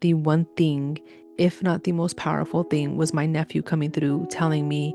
the one thing, if not the most powerful thing, was my nephew coming through telling me,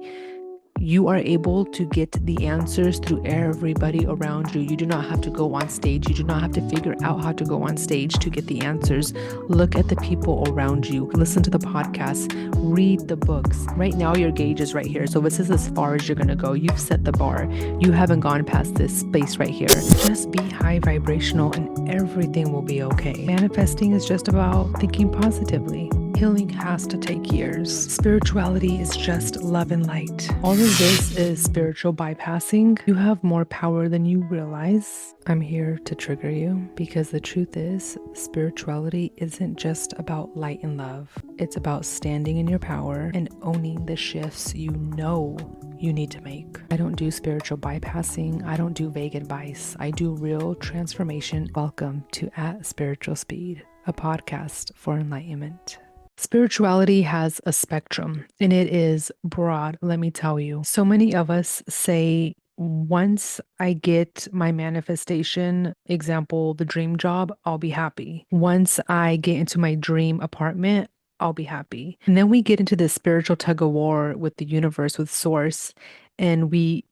you are able to get the answers through everybody around you. You do not have to go on stage. You do not have to figure out how to go on stage to get the answers. Look at the people around you. Listen to the podcasts. Read the books. Right now, your gauge is right here. So this is as far as you're going to go. You've set the bar. You haven't gone past this space right here. Just be high vibrational and everything will be okay. Manifesting is just about thinking positively. Healing has to take years. Spirituality is just love and light. All of this is spiritual bypassing. You have more power than you realize. I'm here to trigger you because the truth is, spirituality isn't just about light and love. It's about standing in your power and owning the shifts you know you need to make. I don't do spiritual bypassing. I don't do vague advice. I do real transformation. Welcome to At Spiritual Speed, a podcast for enlightenment. Spirituality has a spectrum and it is broad, let me tell you. So many of us say, once I get my manifestation, example, the dream job, I'll be happy. Once I get into my dream apartment, I'll be happy. And then we get into this spiritual tug of war with the universe, with source, and we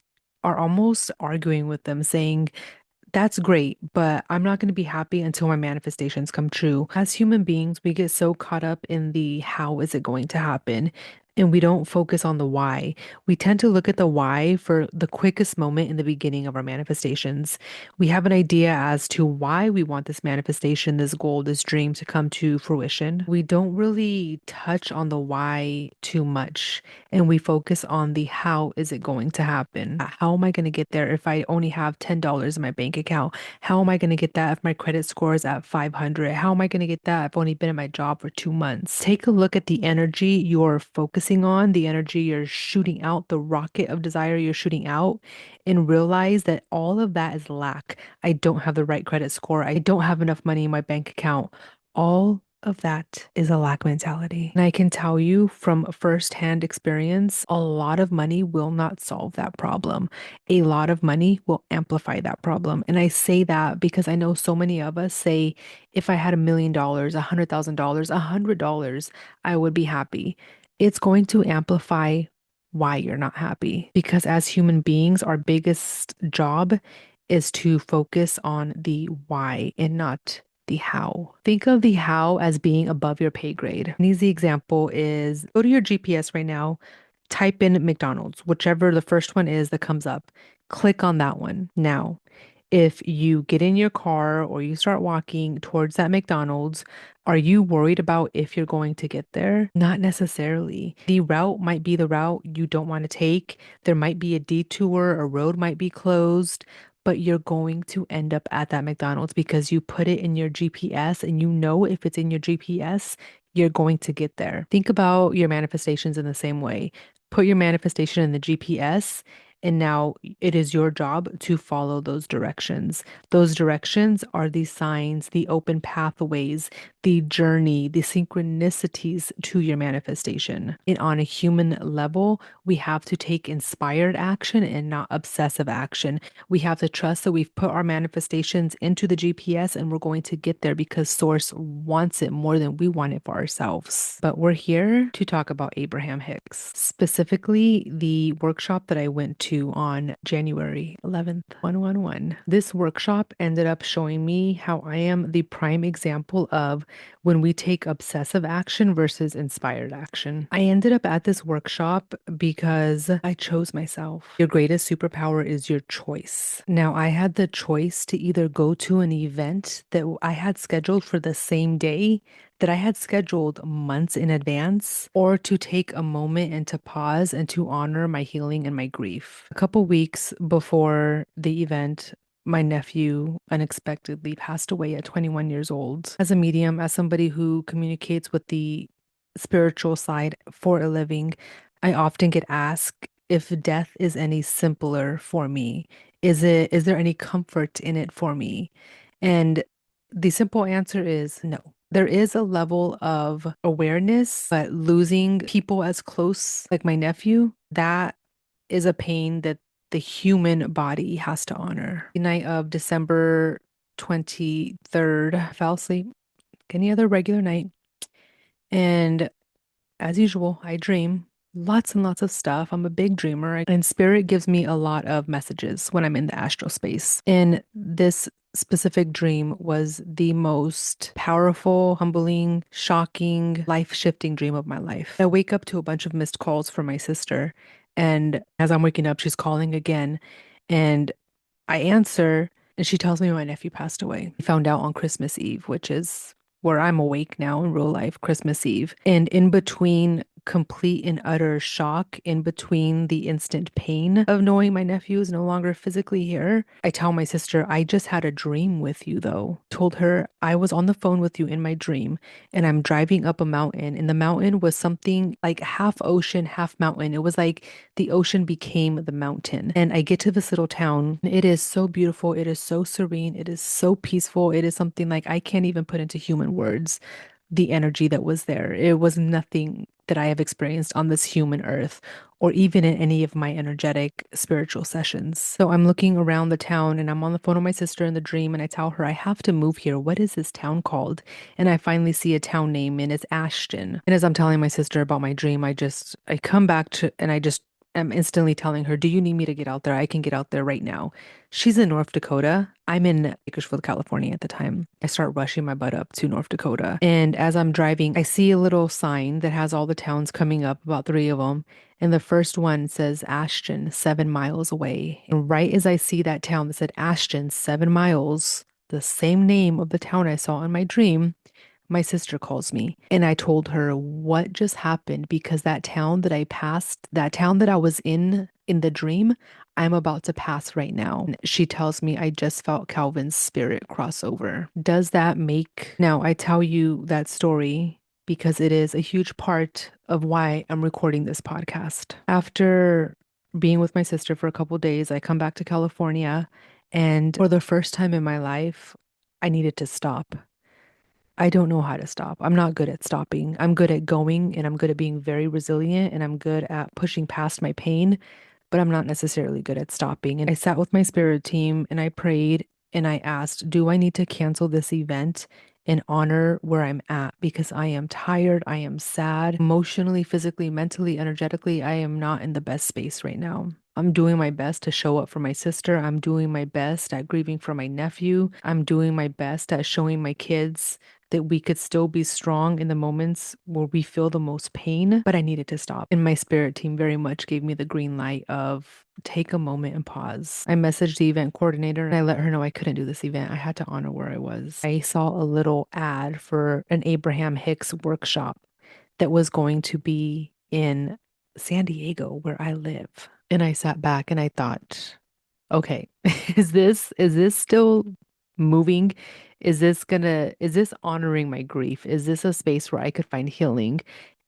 are almost arguing with them saying, that's great, but I'm not going to be happy until my manifestations come true. As human beings, we get so caught up in the how is it going to happen, and we don't focus on the why. We tend to look at the why for the quickest moment in the beginning of our manifestations. We have an idea as to why we want this manifestation, this goal, this dream to come to fruition. We don't really touch on the why too much, and we focus on the how is it going to happen? How am I going to get there if I only have $10 in my bank account? How am I going to get that if my credit score is at 500? How am I going to get that if I've only been in my job for 2 months? Take a look at the energy you're focusing on, the energy you're shooting out, the rocket of desire you're shooting out, and realize that all of that is lack. I don't have the right credit score. I don't have enough money in my bank account. All of that is a lack mentality. And I can tell you from firsthand experience, a lot of money will not solve that problem. A lot of money will amplify that problem. And I say that because I know so many of us say, if I had $1 million, $100,000, $100, I would be happy. It's going to amplify why you're not happy. Because as human beings, our biggest job is to focus on the why and not the how. Think of the how as being above your pay grade. An easy example is go to your GPS right now, type in McDonald's, whichever the first one is that comes up. Click on that one. Now, if you get in your car or you start walking towards that McDonald's, are you worried about if you're going to get there? Not necessarily. The route might be the route you don't want to take. There might be a detour, a road might be closed, but you're going to end up at that McDonald's because you put it in your GPS and you know if it's in your GPS, you're going to get there. Think about your manifestations in the same way. Put your manifestation in the GPS, and now it is your job to follow those directions. Those directions are the signs, the open pathways, the journey, the synchronicities to your manifestation. And on a human level, we have to take inspired action and not obsessive action. We have to trust that we've put our manifestations into the GPS and we're going to get there because Source wants it more than we want it for ourselves. But we're here to talk about Abraham Hicks, specifically the workshop that I went to on January 11th, 111. This workshop ended up showing me how I am the prime example of when we take obsessive action versus inspired action. I ended up at this workshop because I chose myself. Your greatest superpower is your choice. Now, I had the choice to either go to an event that I had scheduled for the same day that I had scheduled months in advance, or to take a moment and to pause and to honor my healing and my grief. A couple weeks before the event, my nephew unexpectedly passed away at 21 years old. As a medium, as somebody who communicates with the spiritual side for a living, I often get asked if death is any simpler for me. Is there any comfort in it for me? And the simple answer is no. There is a level of awareness, but losing people as close, like my nephew, that is a pain that the human body has to honor. The night of December 23rd, I fell asleep. Any other regular night. And as usual, I dream lots and lots of stuff. I'm a big dreamer, and spirit gives me a lot of messages when I'm in the astral space. And this specific dream was the most powerful, humbling, shocking, life-shifting dream of my life. I wake up to a bunch of missed calls from my sister, and as I'm waking up, she's calling again, and I answer, and she tells me my nephew passed away. I found out on Christmas Eve, which is where I'm awake now in real life, Christmas Eve. And in between complete and utter shock, in between the instant pain of knowing my nephew is no longer physically here, I tell my sister, I just had a dream with you, though. Told her I was on the phone with you in my dream, and I'm driving up a mountain, and the mountain was something like half ocean, half mountain. It was like the ocean became the mountain. And I get to this little town. It is so beautiful. It is so serene. It is so peaceful. It is something like I can't even put into human words the energy that was there. It was nothing that I have experienced on this human earth or even in any of my energetic spiritual sessions. So I'm looking around the town and I'm on the phone with my sister in the dream and I tell her I have to move here. What is this town called? And I finally see a town name and it's Ashton. And as I'm telling my sister about my dream, I come back to and I just am instantly telling her, do you need me to get out there? I can get out there right now. She's in North Dakota. I'm in Bakersfield, California at the time. I start rushing my butt up to North Dakota. And as I'm driving, I see a little sign that has all the towns coming up, about three of them. And the first one says Ashton, 7 miles away. And right as I see that town that said Ashton, 7 miles, the same name of the town I saw in my dream, my sister calls me and I told her what just happened because that town that I passed, that town that I was in the dream, I'm about to pass right now. And she tells me I just felt Calvin's spirit cross over. Does that make now I tell you that story because it is a huge part of why I'm recording this podcast. After being with my sister for a couple days, I come back to California and for the first time in my life, I needed to stop. I don't know how to stop. I'm not good at stopping. I'm good at going and I'm good at being very resilient and I'm good at pushing past my pain, but I'm not necessarily good at stopping. And I sat with my spirit team and I prayed and I asked, do I need to cancel this event and honor where I'm at? Because I am tired. I am sad emotionally, physically, mentally, energetically. I am not in the best space right now. I'm doing my best to show up for my sister. I'm doing my best at grieving for my nephew. I'm doing my best at showing my kids that we could still be strong in the moments where we feel the most pain, but I needed to stop. And my spirit team very much gave me the green light of take a moment and pause. I messaged the event coordinator and I let her know I couldn't do this event. I had to honor where I was. I saw a little ad for an Abraham Hicks workshop that was going to be in San Diego, where I live. And I sat back and I thought, okay, is this still moving? Is this honoring my grief? Is this a space where I could find healing?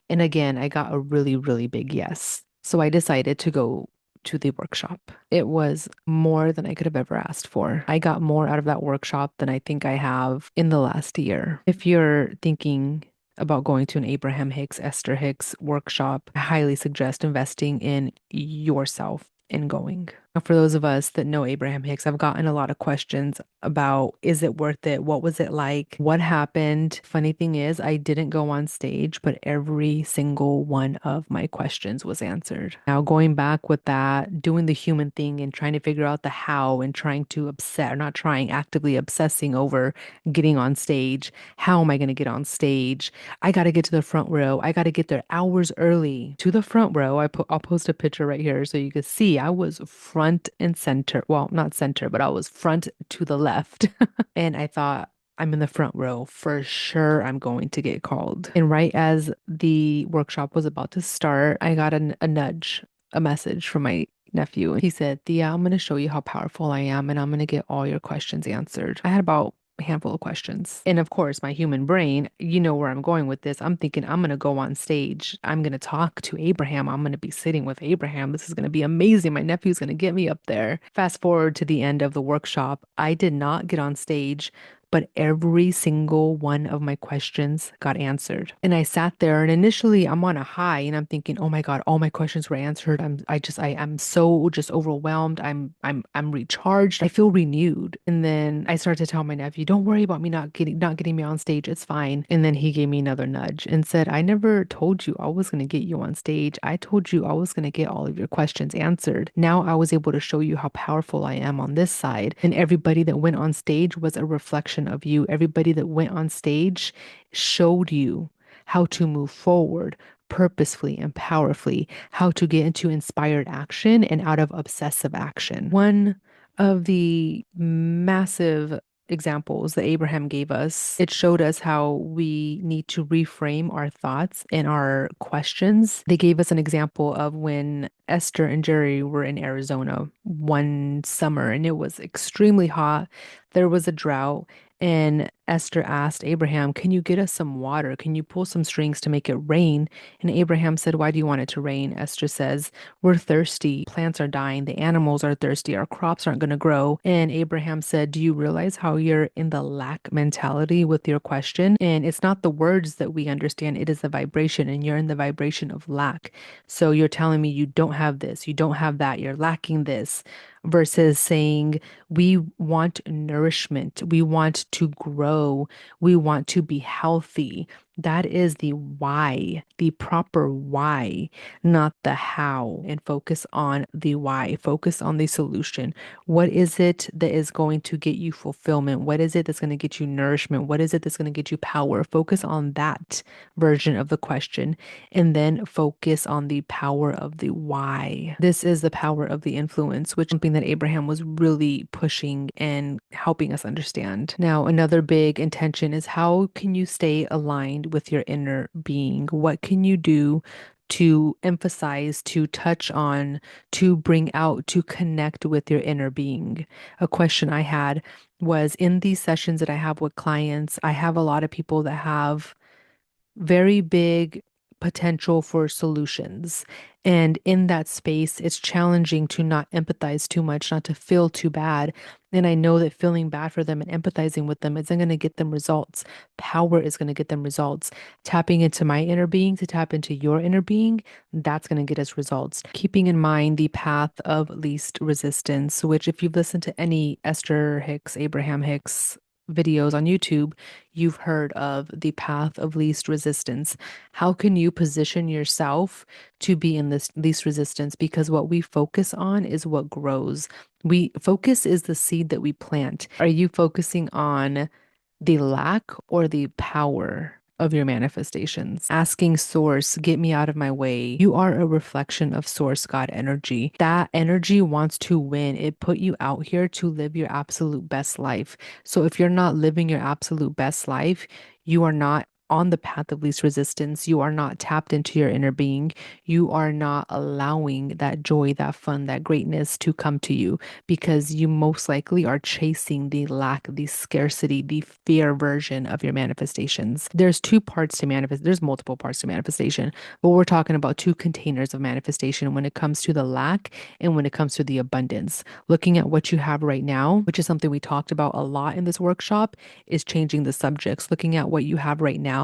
And again, I got a really, really big yes. So I decided to go to the workshop. It was more than I could have ever asked for. I got more out of that workshop than I think I have in the last year. If you're thinking about going to an Abraham Hicks, Esther Hicks workshop, I highly suggest investing in yourself and going. Now, for those of us that know Abraham Hicks, I've gotten a lot of questions about is it worth it? What was it like? What happened? Funny thing is, I didn't go on stage, but every single one of my questions was answered. Now, going back with that, doing the human thing and trying to figure out the how and trying to obsess, or not trying, actively obsessing over getting on stage. How am I going to get on stage? I got to get to the front row. I got to get there hours early to the front row. I'll post a picture right here so you can see I was front and center. Well, not center, but I was front to the left. And I thought, I'm in the front row. For sure, I'm going to get called. And right as the workshop was about to start, I got a nudge, a message from my nephew. He said, Thea, I'm going to show you how powerful I am and I'm going to get all your questions answered. I had about handful of questions. And of course, my human brain, you know where I'm going with this. I'm thinking I'm going to go on stage. I'm going to talk to Abraham. I'm going to be sitting with Abraham. This is going to be amazing. My nephew's going to get me up there. Fast forward to the end of the workshop. I did not get on stage but every single one of my questions got answered. And I sat there and initially I'm on a high and I'm thinking, oh my God, all my questions were answered. I'm so just overwhelmed. I'm recharged. I feel renewed. And then I started to tell my nephew, don't worry about me not getting me on stage. It's fine. And then he gave me another nudge and said, I never told you I was going to get you on stage. I told you I was going to get all of your questions answered. Now I was able to show you how powerful I am on this side. And everybody that went on stage was a reflection of you. Everybody that went on stage showed you how to move forward purposefully and powerfully, how to get into inspired action and out of obsessive action. One of the massive examples that Abraham gave us, it showed us how we need to reframe our thoughts and our questions. They gave us an example of when Esther and Jerry were in Arizona one summer and it was extremely hot. There was a drought. And Esther asked Abraham, can you get us some water? Can you pull some strings to make it rain? And Abraham said, why do you want it to rain? Esther says, we're thirsty. Plants are dying. The animals are thirsty. Our crops aren't going to grow. And Abraham said, do you realize how you're in the lack mentality with your question? And it's not the words that we understand, it is the vibration, and you're in the vibration of lack. So you're telling me you don't have this, you don't have that, you're lacking this, versus saying, we want nourishment, we want to grow, we want to be healthy. That is the why, the proper why, not the how. And focus on the why, focus on the solution. What is it that is going to get you fulfillment? What is it that's going to get you nourishment? What is it that's going to get you power? Focus on that version of the question and then focus on the power of the why. This is the power of the influence, which is something that Abraham was really pushing and helping us understand. Now, another big intention is how can you stay aligned with your inner being? What can you do to emphasize, to touch on, to bring out, to connect with your inner being? A question I had was in these sessions that I have with clients, I have a lot of people that have very big potential for solutions. And in that space, it's challenging to not empathize too much, not to feel too bad. And I know that feeling bad for them and empathizing with them isn't going to get them results. Power is going to get them results. Tapping into my inner being to tap into your inner being, that's going to get us results. Keeping in mind the path of least resistance, which if you've listened to any Esther Hicks, Abraham Hicks videos on YouTube, you've heard of the path of least resistance. How can you position yourself to be in this least resistance? Because what we focus on is what grows. We focus is the seed that we plant. Are you focusing on the lack or the power of your manifestations? Asking source, get me out of my way. You are a reflection of source God energy. That energy wants to win. It put you out here to live your absolute best life. So if you're not living your absolute best life, you are not on the path of least resistance. You are not tapped into your inner being. You are not allowing that joy, that fun, that greatness to come to you because you most likely are chasing the lack, the scarcity, the fear version of your manifestations. There's two parts to manifest. There's multiple parts to manifestation, but we're talking about two containers of manifestation when it comes to the lack and when it comes to the abundance. Looking at what you have right now, which is something we talked about a lot in this workshop, is changing the subjects. Looking at what you have right now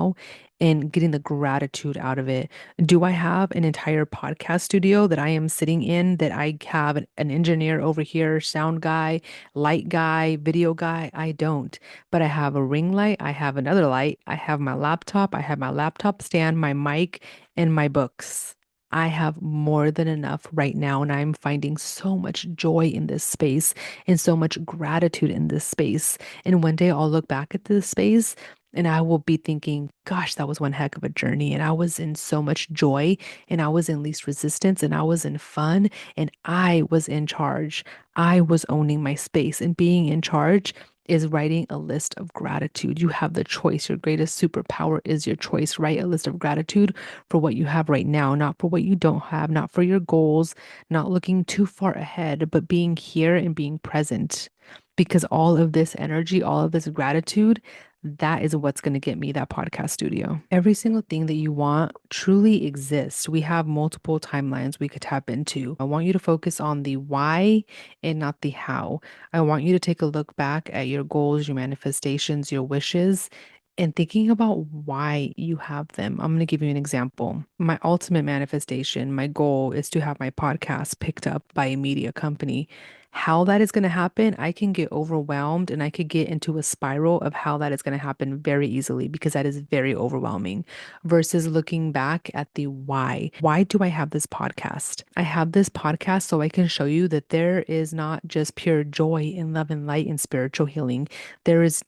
and getting the gratitude out of it. Do I have an entire podcast studio that I am sitting in, that I have an engineer over here, sound guy, light guy, video guy? I don't. But I have a ring light, I have another light, I have my laptop, I have my laptop stand, my mic, and my books. I have more than enough right now, and I'm finding so much joy in this space and so much gratitude in this space. And one day I'll look back at this space and I will be thinking, gosh, that was one heck of a journey. And I was in so much joy, and I was in least resistance, and I was in fun, and I was in charge. I was owning my space, and being in charge is writing a list of gratitude. You have the choice. Your greatest superpower is your choice. Write a list of gratitude for what you have right now, not for what you don't have, not for your goals, not looking too far ahead, but being here and being present. Because all of this energy, all of this gratitude, that is what's going to get me that podcast studio. Every single thing that you want truly exists. We have multiple timelines we could tap into. I want you to focus on the why and not the how. I want you to take a look back at your goals, your manifestations, your wishes, and thinking about why you have them. I'm going to give you an example. My ultimate manifestation, my goal is to have my podcast picked up by a media company. How that is going to happen, I can get overwhelmed and I could get into a spiral of how that is going to happen very easily because that is very overwhelming versus looking back at the why. Why do I have this podcast? I have this podcast so I can show you that there is not just pure joy and love and light and spiritual healing. There is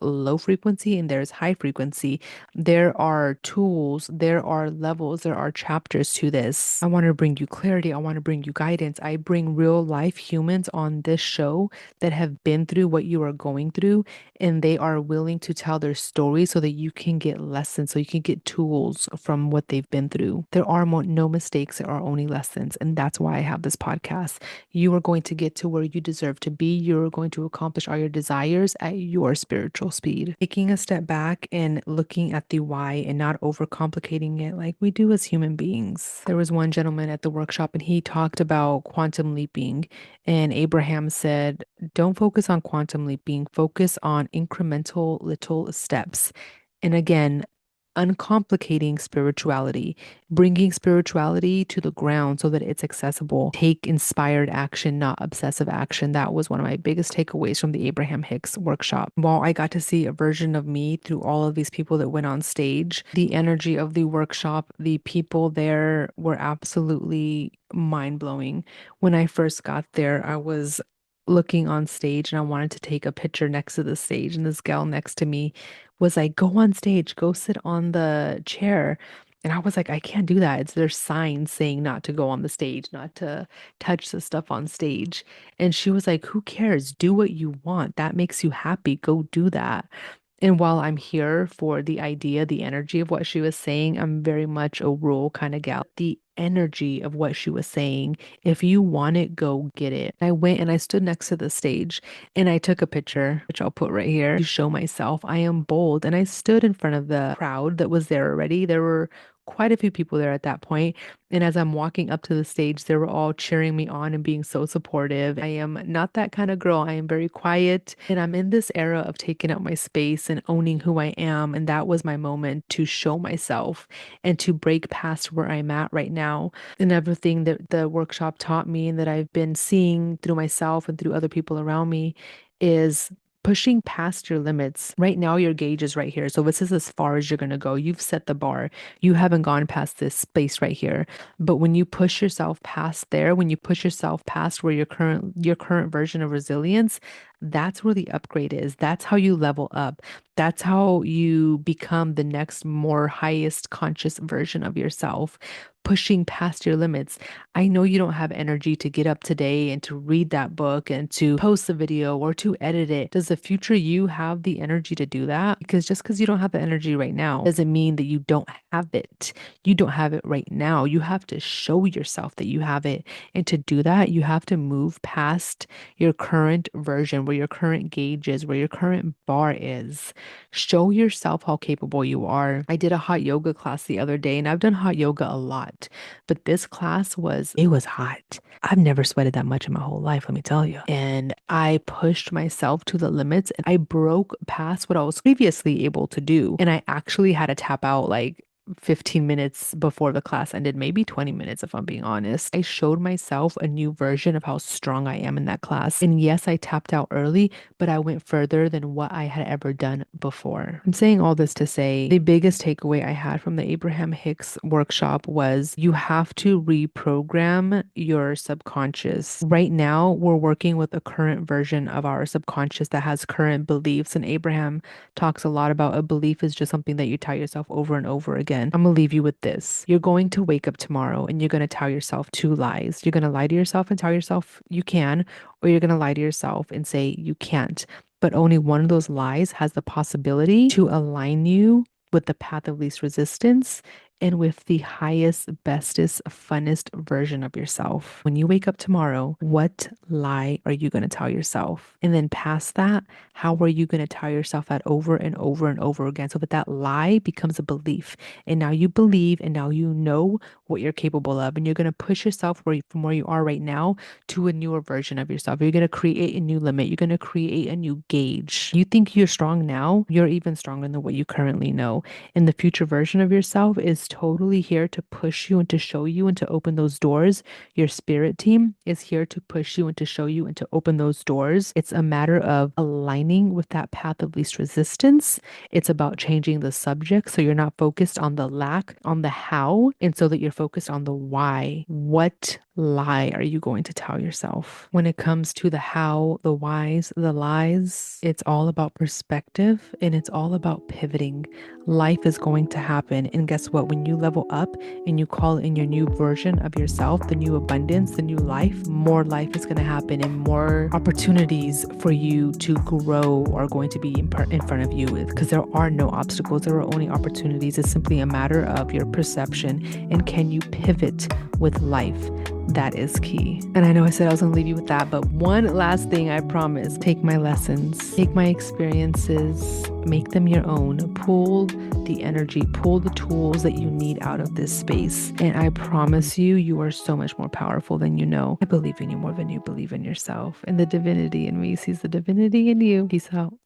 low frequency and there is high frequency. There are tools, there are levels, there are chapters to this. I want to bring you clarity. I want to bring you guidance. I bring real life humans on this show that have been through what you are going through, and they are willing to tell their story so that you can get lessons, so you can get tools from what they've been through. There are no mistakes, there are only lessons. And that's why I have this podcast. You are going to get to where you deserve to be. You're going to accomplish all your desires at your spiritual speed. Taking a step back and looking at the why and not overcomplicating it like we do as human beings. There was one gentleman at the workshop and he talked about quantum leaping. And Abraham said, don't focus on quantum leaping, focus on incremental little steps. And again, uncomplicating spirituality, bringing spirituality to the ground so that it's accessible. Take inspired action, not obsessive action. That was one of my biggest takeaways from the Abraham Hicks workshop. While I got to see a version of me through all of these people that went on stage, the energy of the workshop, the people there were absolutely mind blowing. When I first got there, I was looking on stage and I wanted to take a picture next to the stage, and this gal next to me was like, go on stage, go sit on the chair. And I was like, I can't do that. It's there's signs saying not to go on the stage, not to touch the stuff on stage. And she was like, who cares? Do what you want. That makes you happy. Go do that. And while I'm here for the idea, the energy of what she was saying, I'm very much a rule kind of gal. The energy of what she was saying, if you want it, go get it. I went and I stood next to the stage and I took a picture, which I'll put right here to show myself I am bold. And I stood in front of the crowd that was there already. There were quite a few people there at that point. And as I'm walking up to the stage, they were all cheering me on and being so supportive. I am not that kind of girl. I am very quiet. And I'm in this era of taking up my space and owning who I am. And that was my moment to show myself and to break past where I'm at right now. And everything that the workshop taught me and that I've been seeing through myself and through other people around me is pushing past your limits. Right now, your gauge is right here. So this is as far as you're going to go. You've set the bar. You haven't gone past this space right here. But when you push yourself past there, when you push yourself past where your current version of resilience, that's where the upgrade is. That's how you level up. That's how you become the next more highest conscious version of yourself, pushing past your limits. I know you don't have energy to get up today and to read that book and to post the video or to edit it. Does the future you have the energy to do that? Because just because you don't have the energy right now doesn't mean that you don't have it. You don't have it right now. You have to show yourself that you have it. And to do that, you have to move past your current version, where your current gauge is, where your current bar is. Show yourself how capable you are. I did a hot yoga class the other day, and I've done hot yoga a lot, but this class it was hot. I've never sweated that much in my whole life, let me tell you. And I pushed myself to the limits and I broke past what I was previously able to do. And I actually had to tap out like 15 minutes before the class ended, maybe 20 minutes if I'm being honest. I showed myself a new version of how strong I am in that class. And yes, I tapped out early, but I went further than what I had ever done before. I'm saying all this to say the biggest takeaway I had from the Abraham Hicks workshop was you have to reprogram your subconscious. Right now, we're working with a current version of our subconscious that has current beliefs. And Abraham talks a lot about a belief is just something that you tell yourself over and over again. I'm gonna leave you with this. You're going to wake up tomorrow and you're gonna tell yourself two lies. You're gonna lie to yourself and tell yourself you can, or you're gonna lie to yourself and say you can't. But only one of those lies has the possibility to align you with the path of least resistance and with the highest, bestest, funnest version of yourself. When you wake up tomorrow, what lie are you going to tell yourself? And then past that, how are you going to tell yourself that over and over and over again so that that lie becomes a belief? And now you believe, and now you know what you're capable of. And you're going to push yourself from where you are right now to a newer version of yourself. You're going to create a new limit. You're going to create a new gauge. You think you're strong now, you're even stronger than what you currently know. And the future version of yourself is totally here to push you and to show you and to open those doors. Your spirit team is here to push you and to show you and to open those doors. It's a matter of aligning with that path of least resistance. It's about changing the subject so you're not focused on the lack, on the how, and so that you're focused on the why. What lie are you going to tell yourself? When it comes to the how, the whys, the lies, it's all about perspective and it's all about pivoting. Life is going to happen. And guess what? When you level up and you call in your new version of yourself, the new abundance, the new life, more life is going to happen and more opportunities for you to grow are going to be in front of you, because there are no obstacles. There are only opportunities. It's simply a matter of your perception and can you pivot with life. That is key. And I know I said I was going to leave you with that, but one last thing I promise: take my lessons, take my experiences, make them your own. Pull the energy, pull the tools that you need out of this space. And I promise you, you are so much more powerful than you know. I believe in you more than you believe in yourself. And the divinity in me sees the divinity in you. Peace out.